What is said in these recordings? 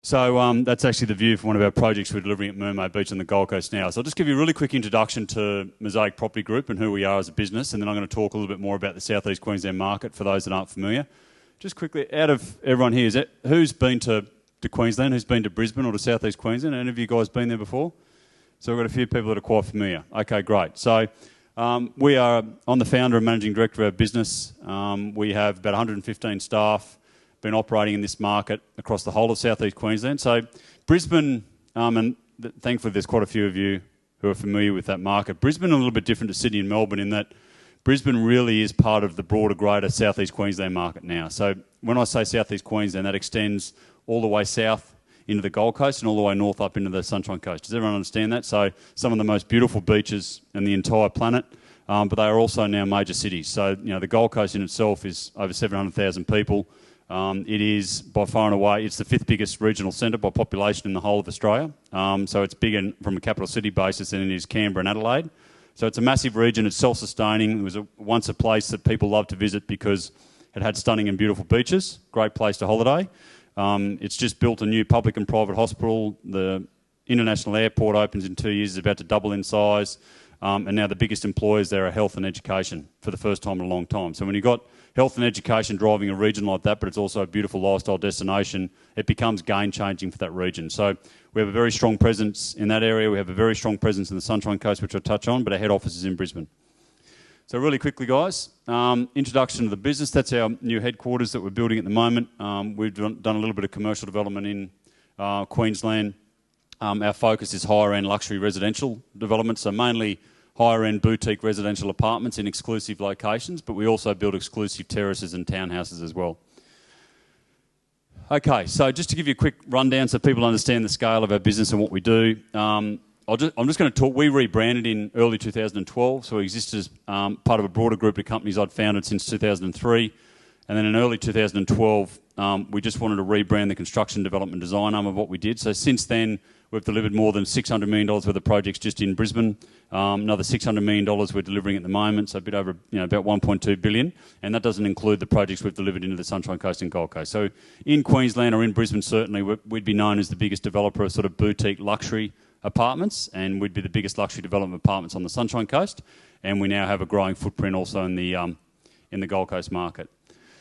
So that's actually the view from one of our projects we're delivering at Mermaid Beach on the Gold Coast now. So I'll just give you a really quick introduction to Mosaic Property Group and who we are as a business, and then I'm going to talk a little bit more about the South East Queensland market for those that aren't familiar. Just quickly, out of everyone here, who's been to Queensland, who's been to Brisbane or to South East Queensland? Any of you guys been there before? So we've got a few people that are quite familiar. Okay, great. So I'm the founder and managing director of our business. We have about 115 staff, been operating in this market across the whole of South East Queensland. So Brisbane, and thankfully there's quite a few of you who are familiar with that market. Brisbane a little bit different to Sydney and Melbourne in that Brisbane really is part of the broader, greater South East Queensland market now. So when I say South East Queensland, that extends all the way south into the Gold Coast and all the way north up into the Sunshine Coast. Does everyone understand that? So some of the most beautiful beaches in the entire planet, but they are also now major cities. So, the Gold Coast in itself is over 700,000 people. It is by far and away, it's the fifth biggest regional centre by population in the whole of Australia. So it's bigger from a capital city basis than it is Canberra and Adelaide. So it's a massive region, it's self-sustaining. It was once a place that people loved to visit because it had stunning and beautiful beaches, great place to holiday. It's just built a new public and private hospital. The international airport opens in 2 years, it's about to double in size. And now the biggest employers there are health and education for the first time in a long time. So when you've got health and education driving a region like that, but it's also a beautiful lifestyle destination, it becomes game-changing for that region. So we have a very strong presence in that area. We have a very strong presence in the Sunshine Coast, which I'll touch on, but our head office is in Brisbane. So really quickly, guys, introduction to the business. That's our new headquarters that we're building at the moment. We've done a little bit of commercial development in Queensland. Our focus is higher-end luxury residential development, so mainly higher-end boutique residential apartments in exclusive locations, but we also build exclusive terraces and townhouses as well. Okay, so just to give you a quick rundown so people understand the scale of our business and what we do, I'm just going to talk. We rebranded in early 2012, so we exist as part of a broader group of companies I'd founded since 2003. And then in early 2012, we just wanted to rebrand the construction development design arm of what we did. So since then, we've delivered more than $600 million worth of projects just in Brisbane. Another $600 million we're delivering at the moment, so a bit over, about $1.2 billion. And that doesn't include the projects we've delivered into the Sunshine Coast and Gold Coast. So in Queensland or in Brisbane, certainly, we'd be known as the biggest developer of sort of boutique luxury apartments, and we'd be the biggest luxury development apartments on the Sunshine Coast. And we now have a growing footprint also in the Gold Coast market.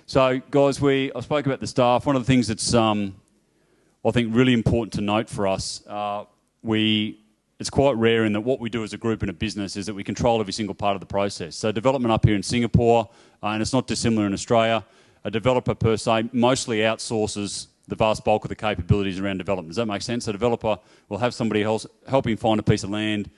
So, guys, I spoke about the staff. One of the things that's, I think, really important to note for us, it's quite rare in that what we do as a group in a business is that we control every single part of the process. So development up here in Singapore, and it's not dissimilar in Australia, a developer per se mostly outsources the vast bulk of the capabilities around development. Does that make sense? A developer will have somebody else help him find a piece of land.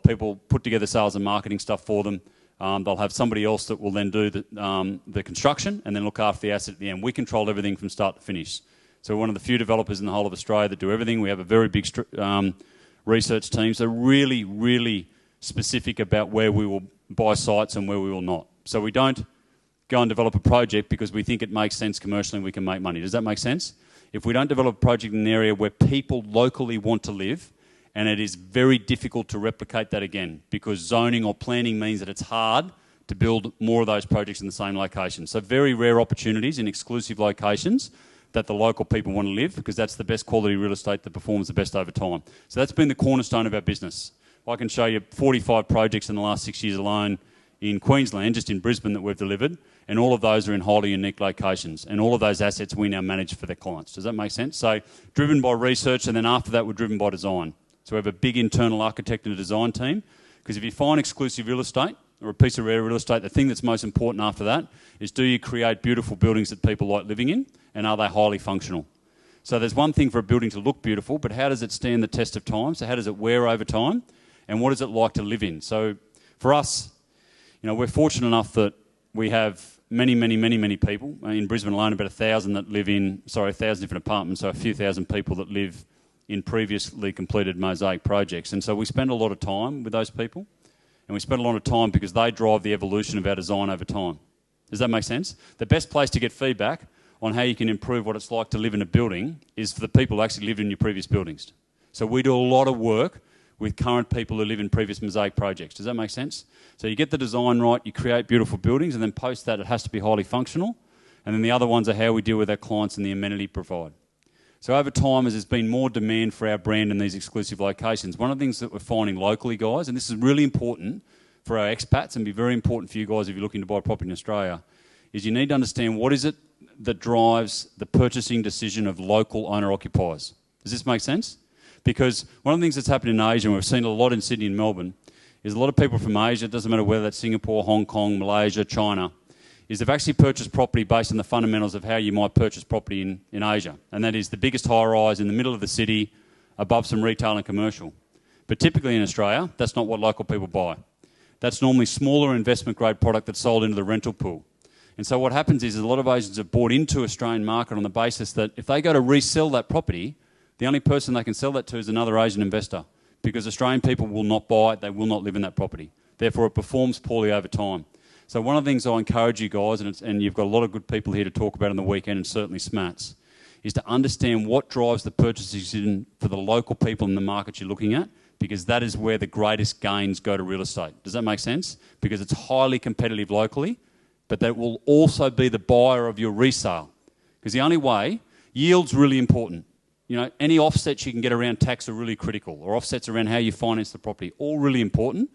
People put together sales and marketing stuff for them. They'll have somebody else that will then do the construction and then look after the asset at the end. We control everything from start to finish. So we're one of the few developers in the whole of Australia that do everything. We have a very big research team, so really, really specific about where we will buy sites and where we will not. So we don't go and develop a project because we think it makes sense commercially and we can make money. Does that make sense? If we don't develop a project in an area where people locally want to live, and it is very difficult to replicate that again because zoning or planning means that it's hard to build more of those projects in the same location. So very rare opportunities in exclusive locations that the local people want to live because that's the best quality real estate that performs the best over time. So that's been the cornerstone of our business. I can show you 45 projects in the last 6 years alone in Queensland, just in Brisbane, that we've delivered, and all of those are in highly unique locations, and all of those assets we now manage for their clients. Does that make sense? So driven by research, and then after that we're driven by design. So we have a big internal architect and a design team, because if you find exclusive real estate or a piece of rare real estate, the thing that's most important after that is, do you create beautiful buildings that people like living in, and are they highly functional? So there's one thing for a building to look beautiful, but how does it stand the test of time? So how does it wear over time, and what is it like to live in? So for us, we're fortunate enough that we have many people in Brisbane alone, about 1,000 that live in, 1,000 different apartments, so a few thousand people that live in previously completed Mosaic projects. And so we spend a lot of time with those people, and we spend a lot of time because they drive the evolution of our design over time. Does that make sense? The best place to get feedback on how you can improve what it's like to live in a building is for the people who actually lived in your previous buildings. So we do a lot of work with current people who live in previous Mosaic projects. Does that make sense? So you get the design right, you create beautiful buildings, and then post that it has to be highly functional. And then the other ones are how we deal with our clients and the amenity provide. So over time, as there's been more demand for our brand in these exclusive locations, one of the things that we're finding locally, guys, and this is really important for our expats and be very important for you guys if you're looking to buy property in Australia, is you need to understand what is it that drives the purchasing decision of local owner-occupiers. Does this make sense? Because one of the things that's happened in Asia, and we've seen a lot in Sydney and Melbourne, is a lot of people from Asia, it doesn't matter whether that's Singapore, Hong Kong, Malaysia, China, is they've actually purchased property based on the fundamentals of how you might purchase property in Asia. And that is the biggest high-rise in the middle of the city, above some retail and commercial. But typically in Australia, that's not what local people buy. That's normally smaller investment-grade product that's sold into the rental pool. And so what happens is a lot of Asians have bought into Australian market on the basis that if they go to resell that property, the only person they can sell that to is another Asian investor, because Australian people will not buy it, they will not live in that property. Therefore, it performs poorly over time. So one of the things I encourage you guys, and you've got a lot of good people here to talk about on the weekend, and certainly SMATS, is to understand what drives the purchase decision for the local people in the market you're looking at, because that is where the greatest gains go to real estate. Does that make sense? Because it's highly competitive locally, but that will also be the buyer of your resale. Because the only way, yield's really important. You know, any offsets you can get around tax are really critical, or offsets around how you finance the property, all really important.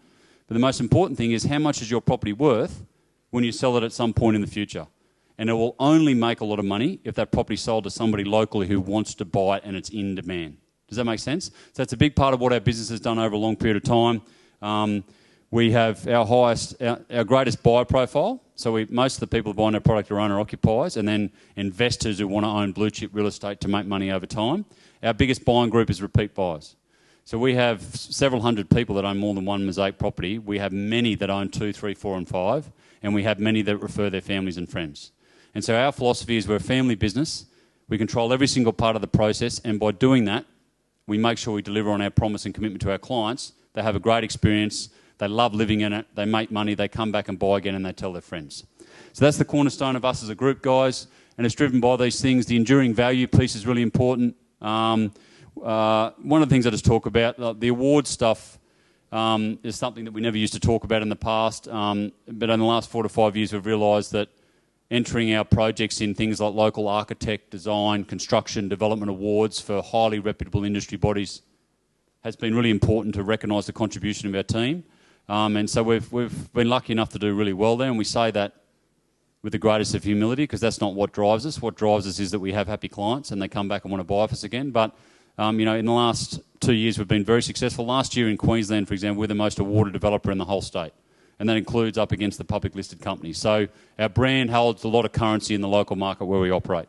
But the most important thing is how much is your property worth when you sell it at some point in the future. And it will only make a lot of money if that property's sold to somebody locally who wants to buy it and it's in demand. Does that make sense? So that's a big part of what our business has done over a long period of time. We have our greatest buyer profile. So most of the people who buy our product are owner-occupiers, and then investors who want to own blue-chip real estate to make money over time. Our biggest buying group is repeat buyers. So we have several hundred people that own more than one Mosaic property. We have many that own 2, 3, 4 and 5, and we have many that refer their families and friends. And so our philosophy is we're a family business. We control every single part of the process, and by doing that, we make sure we deliver on our promise and commitment to our clients. They have a great experience, they love living in it, they make money, they come back and buy again, and they tell their friends. So that's the cornerstone of us as a group, guys, and it's driven by these things. The enduring value piece is really important. One of the things I just talk about, the award stuff, is something that we never used to talk about in the past, but in the last 4 to 5 years we've realised that entering our projects in things like local architect, design, construction, development awards for highly reputable industry bodies has been really important to recognise the contribution of our team. And so we've been lucky enough to do really well there, and we say that with the greatest of humility, because that's not what drives us. What drives us is that we have happy clients and they come back and want to buy off us again. But you know, in the last 2 years we've been very successful. Last year in Queensland, for example, we're the most awarded developer in the whole state, and that includes up against the public listed companies. So our brand holds a lot of currency in the local market where we operate.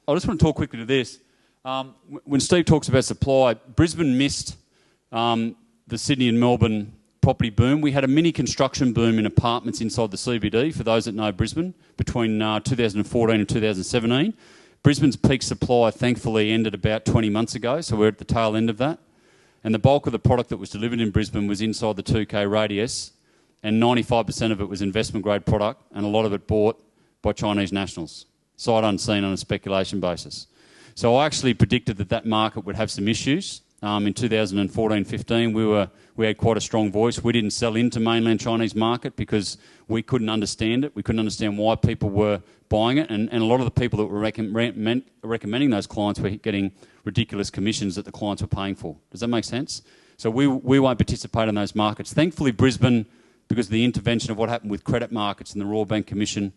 I just want to talk quickly to this. When Steve talks about supply, Brisbane missed the Sydney and Melbourne property boom. We had a mini construction boom in apartments inside the CBD, for those that know Brisbane, between 2014 and 2017. Brisbane's peak supply thankfully ended about 20 months ago, so we're at the tail end of that. And the bulk of the product that was delivered in Brisbane was inside the 2K radius, and 95% of it was investment grade product, and a lot of it bought by Chinese nationals, sight unseen on a speculation basis. So I actually predicted that that market would have some issues. In 2014-15, we had quite a strong voice. We didn't sell into mainland Chinese market because we couldn't understand it. We couldn't understand why people were buying it, and a lot of the people that were recommending those clients were getting ridiculous commissions that the clients were paying for. Does that make sense? So we won't participate in those markets. Thankfully, Brisbane, because of the intervention of what happened with credit markets and the Royal Bank Commission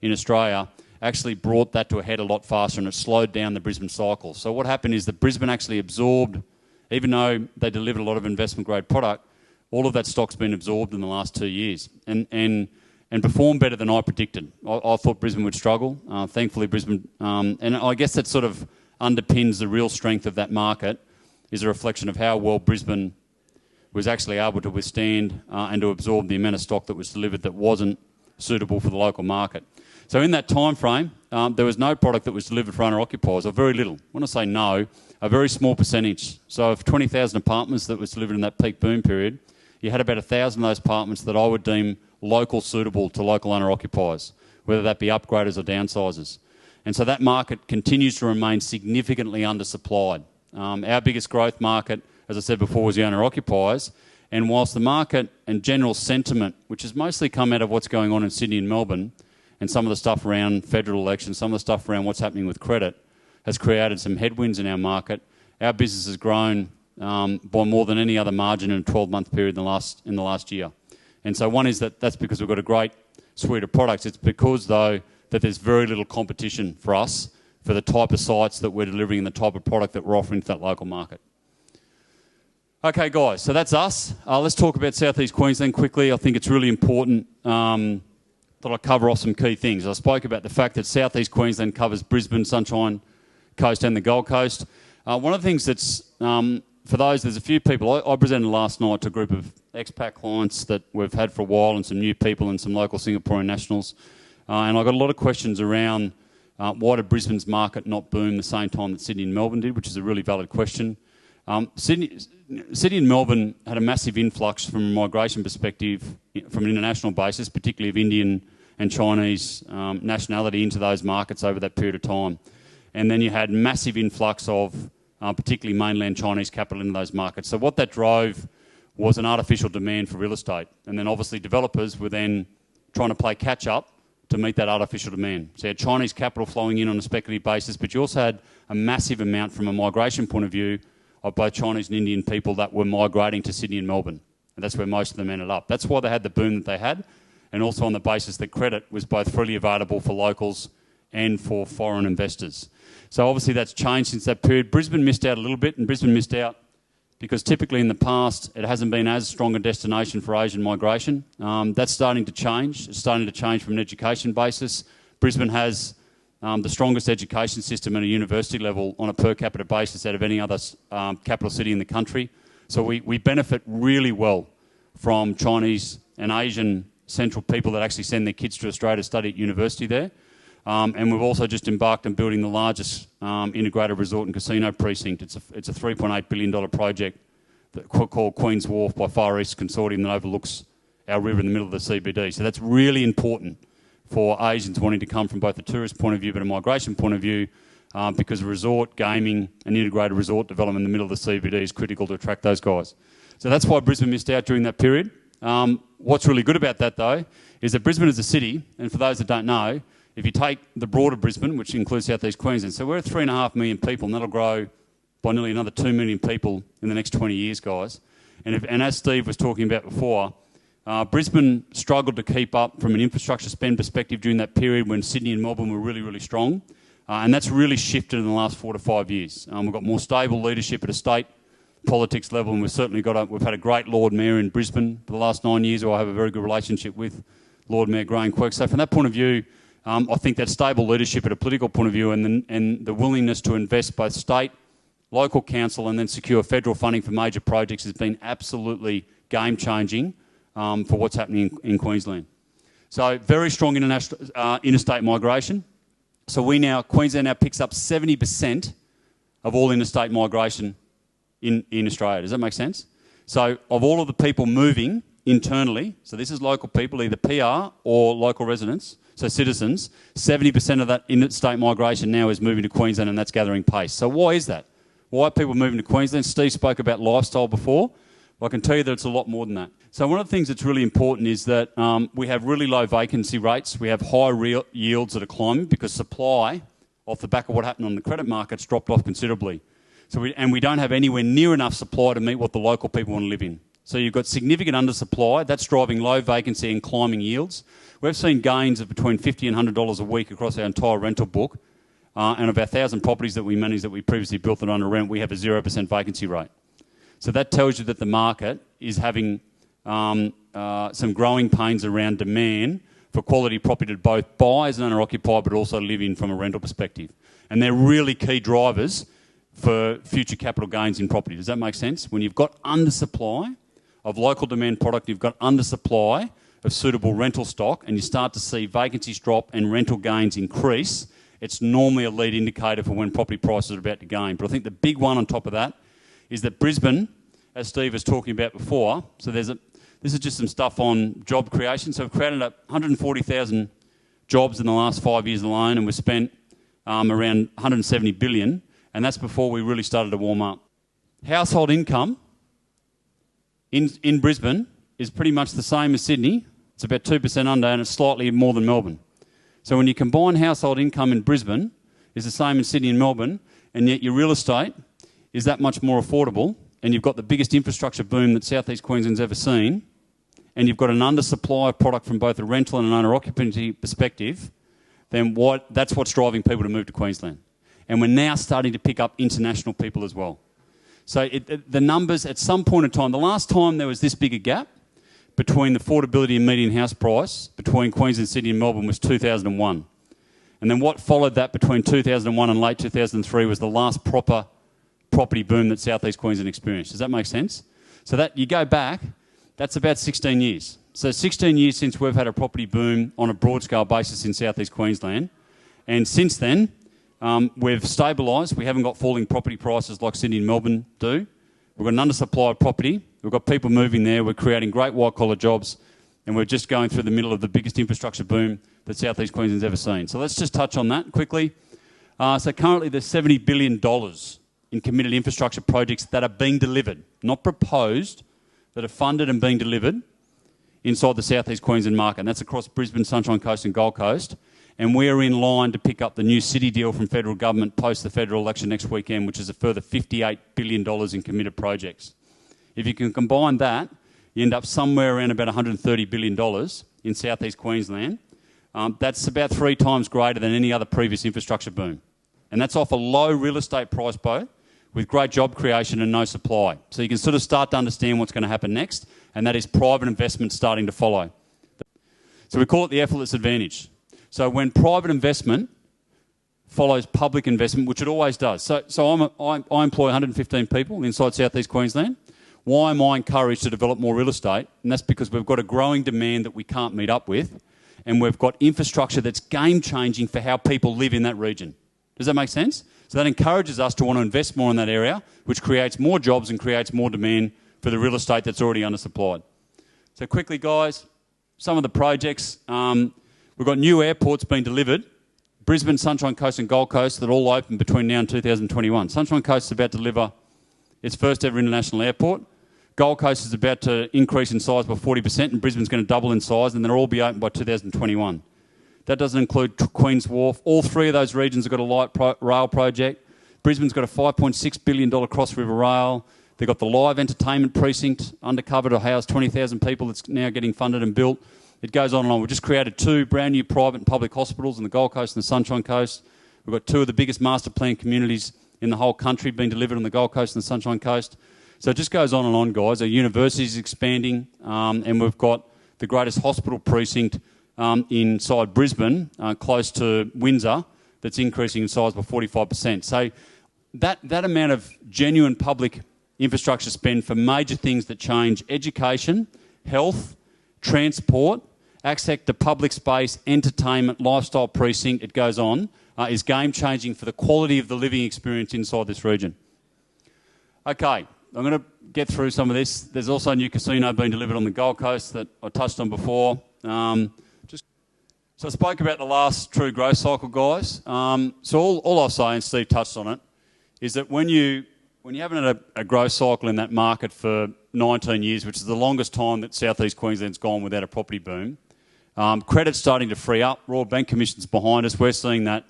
in Australia, actually brought that to a head a lot faster, and it slowed down the Brisbane cycle. So what happened is that Brisbane actually absorbed, even though they delivered a lot of investment grade product, all of that stock's been absorbed in the last 2 years and performed better than I predicted. I thought Brisbane would struggle. Thankfully, Brisbane, and I guess that sort of underpins the real strength of that market, is a reflection of how well Brisbane was actually able to withstand and to absorb the amount of stock that was delivered that wasn't suitable for the local market. So in that time frame, there was no product that was delivered for owner-occupiers, or very little. When I say no, a very small percentage. So of 20,000 apartments that was delivered in that peak boom period, you had about 1,000 of those apartments that I would deem local suitable to local owner-occupiers, whether that be upgraders or downsizers. And so that market continues to remain significantly undersupplied. Our biggest growth market, as I said before, was the owner-occupiers. And whilst the market and general sentiment, which has mostly come out of what's going on in Sydney and Melbourne, and some of the stuff around federal elections, some of the stuff around what's happening with credit, has created some headwinds in our market. Our business has grown by more than any other margin in a 12-month period in the last year. And so one is that's because we've got a great suite of products. It's because, though, that there's very little competition for us for the type of sites that we're delivering and the type of product that we're offering to that local market. Okay, guys, so that's us. Let's talk about South East Queensland quickly. I think it's really important that I cover off some key things. I spoke about the fact that South East Queensland covers Brisbane, Sunshine Coast and the Gold Coast. One of the things that's, for those, there's a few people, I presented last night to a group of expat clients that we've had for a while and some new people and some local Singaporean nationals. And I got a lot of questions around why did Brisbane's market not boom the same time that Sydney and Melbourne did, which is a really valid question. Sydney and Melbourne had a massive influx from a migration perspective, from an international basis, particularly of Indian and Chinese nationality into those markets over that period of time. And then you had massive influx of particularly mainland Chinese capital into those markets. So what that drove was an artificial demand for real estate. And then obviously developers were then trying to play catch up to meet that artificial demand. So you had Chinese capital flowing in on a speculative basis, but you also had a massive amount from a migration point of view of both Chinese and Indian people that were migrating to Sydney and Melbourne. And that's where most of them ended up. That's why they had the boom that they had, and also on the basis that credit was both freely available for locals and for foreign investors. So obviously that's changed since that period. Brisbane missed out a little bit, and Brisbane missed out because typically in the past it hasn't been as strong a destination for Asian migration. That's starting to change. It's starting to change from an education basis. Brisbane has the strongest education system at a university level on a per capita basis out of any other capital city in the country. So we benefit really well from Chinese and Asian central people that actually send their kids to Australia to study at university there. And we've also just embarked on building the largest integrated resort and casino precinct. It's a $3.8 billion project called Queen's Wharf by Far East Consortium that overlooks our river in the middle of the CBD. So that's really important for Asians wanting to come from both a tourist point of view but a migration point of view, because resort, gaming and integrated resort development in the middle of the CBD is critical to attract those guys. So that's why Brisbane missed out during that period. What's really good about that, though, is that Brisbane is a city, and for those that don't know, if you take the broader Brisbane, which includes South East Queensland, so we're at 3.5 million people, and that'll grow by nearly another 2 million people in the next 20 years, guys. And as Steve was talking about before, Brisbane struggled to keep up from an infrastructure spend perspective during that period when Sydney and Melbourne were really, really strong. And that's really shifted in the last 4 to 5 years. We've got more stable leadership at a state politics level, and we've had a great Lord Mayor in Brisbane for the last 9 years, who I have a very good relationship with, Lord Mayor Graham Quirk. So from that point of view, I think that stable leadership at a political point of view and the willingness to invest both state, local council and then secure federal funding for major projects has been absolutely game-changing for what's happening in Queensland. So very strong interstate migration. So Queensland now picks up 70% of all interstate migration in Australia. Does that make sense? So of all of the people moving internally, so this is local people, either PR or local residents, so citizens, 70% of that interstate migration now is moving to Queensland, and that's gathering pace. So why is that? Why are people moving to Queensland? Steve spoke about lifestyle before. Well, I can tell you that it's a lot more than that. So one of the things that's really important is that we have really low vacancy rates. We have high yields that are climbing because supply, off the back of what happened on the credit markets, dropped off considerably. So we don't have anywhere near enough supply to meet what the local people want to live in. So you've got significant undersupply. That's driving low vacancy and climbing yields. We've seen gains of between $50 and $100 a week across our entire rental book. And of our 1,000 properties that we manage that we previously built that under rent, we have a 0% vacancy rate. So that tells you that the market is having some growing pains around demand for quality property to both buy as an owner-occupier but also live in from a rental perspective. And they're really key drivers for future capital gains in property. Does that make sense? When you've got undersupply of local demand product, you've got undersupply of suitable rental stock, and you start to see vacancies drop and rental gains increase, it's normally a lead indicator for when property prices are about to gain. But I think the big one on top of that is that Brisbane, as Steve was talking about before, so this is just some stuff on job creation. So we've created 140,000 jobs in the last 5 years alone, and we've spent around 170 billion, and that's before we really started to warm up. Household income in Brisbane is pretty much the same as Sydney. It's about 2% under, and it's slightly more than Melbourne. So when you combine household income in Brisbane, is the same in Sydney and Melbourne, and yet your real estate is that much more affordable, and you've got the biggest infrastructure boom that South East Queensland's ever seen, and you've got an undersupply of product from both a rental and an owner-occupancy perspective, then that's what's driving people to move to Queensland. And we're now starting to pick up international people as well. So the numbers, at some point in time, the last time there was this big a gap between affordability and median house price between Queensland, Sydney and Melbourne was 2001. And then what followed that between 2001 and late 2003 was the last proper property boom that South East Queensland experienced. Does that make sense? So that you go back, that's about 16 years. So 16 years since we've had a property boom on a broad scale basis in South East Queensland. And since then, we've stabilised. We haven't got falling property prices like Sydney and Melbourne do. We've got an undersupply of property. We've got people moving there. We're creating great white-collar jobs. And we're just going through the middle of the biggest infrastructure boom that South East Queensland's ever seen. So let's just touch on that quickly. So currently there's $70 billion in committed infrastructure projects that are being delivered, not proposed, that are funded and being delivered inside the South East Queensland market. And that's across Brisbane, Sunshine Coast and Gold Coast. And we're in line to pick up the new city deal from federal government post the federal election next weekend, which is a further $58 billion in committed projects. If you can combine that, you end up somewhere around about $130 billion in South East Queensland. That's about 3 times greater than any other previous infrastructure boom. And that's off a low real estate price boat with great job creation and no supply. So you can sort of start to understand what's going to happen next, and that is private investment starting to follow. So we call it the effortless advantage. So when private investment follows public investment, which it always does. So I employ 115 people inside South East Queensland. Why am I encouraged to develop more real estate? And that's because we've got a growing demand that we can't meet up with, and we've got infrastructure that's game-changing for how people live in that region. Does that make sense? So that encourages us to want to invest more in that area, which creates more jobs and creates more demand for the real estate that's already undersupplied. So quickly, guys, some of the projects. We've got new airports being delivered. Brisbane, Sunshine Coast and Gold Coast that all open between now and 2021. Sunshine Coast is about to deliver its first ever international airport. Gold Coast is about to increase in size by 40%, and Brisbane's going to double in size, and they'll all be open by 2021. That doesn't include Queen's Wharf. All 3 of those regions have got a light rail project. Brisbane's got a $5.6 billion Cross River Rail. They've got the live entertainment precinct undercover to house 20,000 people that's now getting funded and built. It goes on and on. We've just created 2 brand new private and public hospitals on the Gold Coast and the Sunshine Coast. We've got 2 of the biggest master plan communities in the whole country being delivered on the Gold Coast and the Sunshine Coast. So it just goes on and on, guys. Our university is expanding, and we've got the greatest hospital precinct inside Brisbane, close to Windsor, that's increasing in size by 45%. So that amount of genuine public infrastructure spend for major things that change education, health, transport, access to public space, entertainment, lifestyle precinct, it goes on, is game-changing for the quality of the living experience inside this region. Okay, I'm going to get through some of this. There's also a new casino being delivered on the Gold Coast that I touched on before. So I spoke about the last true growth cycle, guys. So all I'll say, and Steve touched on it, is that when you haven't had a growth cycle in that market for 19 years, which is the longest time that South East Queensland's gone without a property boom, credit's starting to free up. Royal Bank Commission's behind us. We're seeing that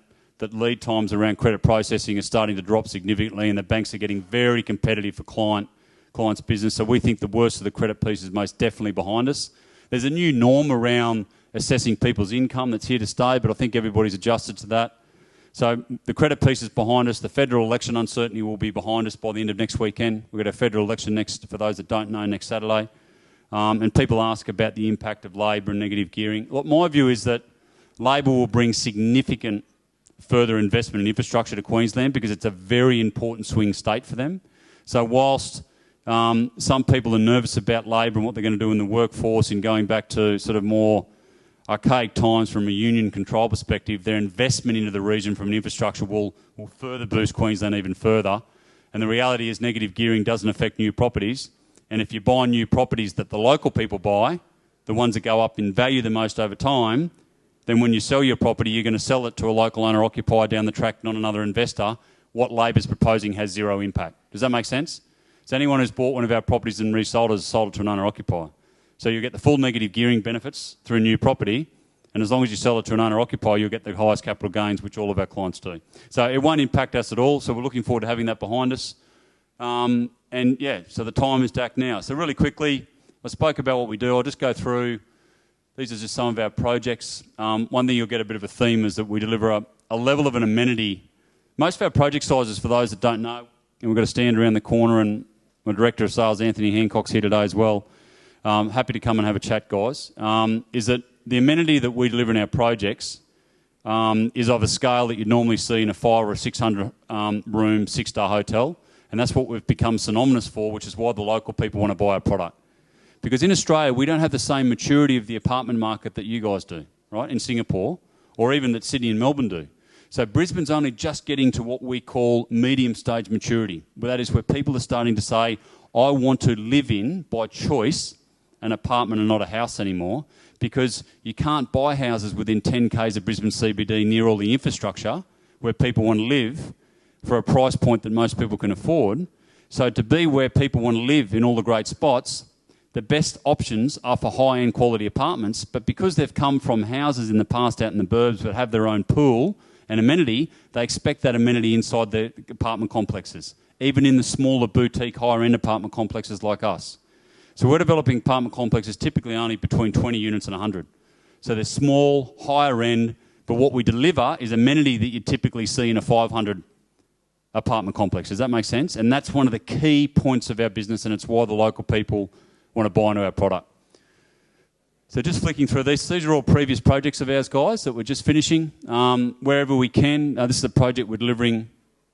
lead times around credit processing are starting to drop significantly, and the banks are getting very competitive for clients' business. So we think the worst of the credit piece is most definitely behind us. There's a new norm around assessing people's income that's here to stay, but I think everybody's adjusted to that. So the credit piece is behind us. The federal election uncertainty will be behind us by the end of next weekend. We've got a federal election next, for those that don't know, next Saturday. And people ask about the impact of Labor and negative gearing. Look, my view is that Labor will bring significant further investment in infrastructure to Queensland because it's a very important swing state for them. So whilst some people are nervous about Labor and what they're going to do in the workforce in going back to sort of more archaic times from a union control perspective, their investment into the region from an infrastructure will further boost Queensland even further. And the reality is negative gearing doesn't affect new properties. And if you buy new properties that the local people buy, the ones that go up in value the most over time, then when you sell your property, you're going to sell it to a local owner-occupier down the track, not another investor. What Labor's proposing has zero impact. Does that make sense? So anyone who's bought one of our properties and resold it has sold it to an owner-occupier. So you get the full negative gearing benefits through new property, And as long as you sell it to an owner-occupier, you'll get the highest capital gains, which all of our clients do. So it won't impact us at all. So we're looking forward to having that behind us. And yeah, so the time is DAC now. So really quickly, I spoke about what we do. I'll just go through. These are just some of our projects. One thing you'll get a bit of a theme is that we deliver a level of an amenity. Most of our project sizes, for those that don't know, and we've got a stand around the corner, and my Director of Sales, Anthony Hancock's here today as well. Happy to come and have a chat, guys. Is that the amenity that we deliver in our projects is of a scale that you'd normally see in a 500 or 600 room, 6-star hotel. And that's what we've become synonymous for, which is why the local people want to buy our product. Because in Australia, we don't have the same maturity of the apartment market that you guys do, right, in Singapore, or even that Sydney and Melbourne do. So Brisbane's only just getting to what we call medium stage maturity. But that is where people are starting to say, I want to live in, by choice, an apartment and not a house anymore, because you can't buy houses within 10 k's of Brisbane CBD near all the infrastructure where people want to live for a price point that most people can afford. So to be where people want to live in all the great spots, the best options are for high-end quality apartments, but because they've come from houses in the past out in the burbs that have their own pool and amenity, they expect that amenity inside their apartment complexes, even in the smaller boutique higher-end apartment complexes like us. So we're developing apartment complexes typically only between 20 units and 100. So they're small, higher end, but what we deliver is amenity that you typically see in a 500 apartment complex. Does that make sense? And that's one of the key points of our business, and it's why the local people want to buy into our product. So just flicking through these are all previous projects of ours, guys, that we're just finishing. Wherever we can, this is a project we're delivering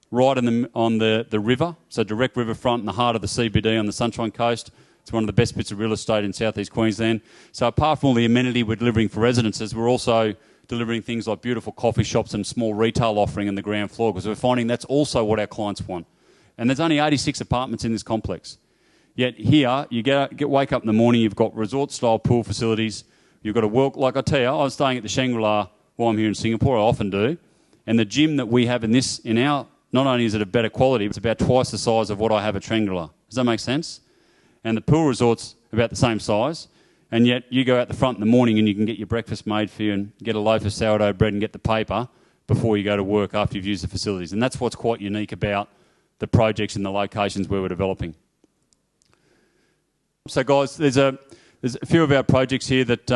right on the river, so direct riverfront in the heart of the CBD on the Sunshine Coast. It's one of the best bits of real estate in South East Queensland. So apart from all the amenity we're delivering for residences, we're also delivering things like beautiful coffee shops and small retail offering in the ground floor, because we're finding that's also what our clients want. And there's only 86 apartments in this complex. Yet here, you wake up in the morning, you've got resort-style pool facilities, you've got a work, like I tell you, I was staying at the Shangri-La while I'm here in Singapore, I often do, and the gym that we have in our, not only is it of better quality, it's about twice the size of what I have at Shangri-La. Does that make sense? And the pool resort's about the same size, and yet you go out the front in the morning and you can get your breakfast made for you and get a loaf of sourdough bread and get the paper before you go to work after you've used the facilities. And that's what's quite unique about the projects and the locations where we're developing. So guys, there's a few of our projects here that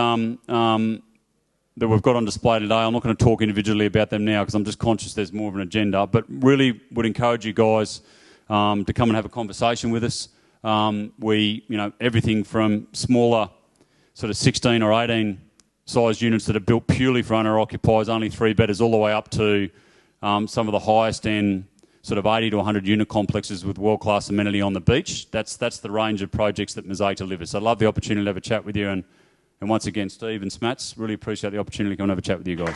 that we've got on display today. I'm not going to talk individually about them now because I'm just conscious there's more of an agenda, but really would encourage you guys to come and have a conversation with us. Everything from smaller sort of 16 or 18 size units that are built purely for owner-occupiers, only 3-bedders, all the way up to some of the highest end sort of 80 to 100 unit complexes with world-class amenity on the beach. That's the range of projects that Mosaic delivers. So I'd love the opportunity to have a chat with you. And once again, Steve and SMATS, really appreciate the opportunity to come and have a chat with you guys.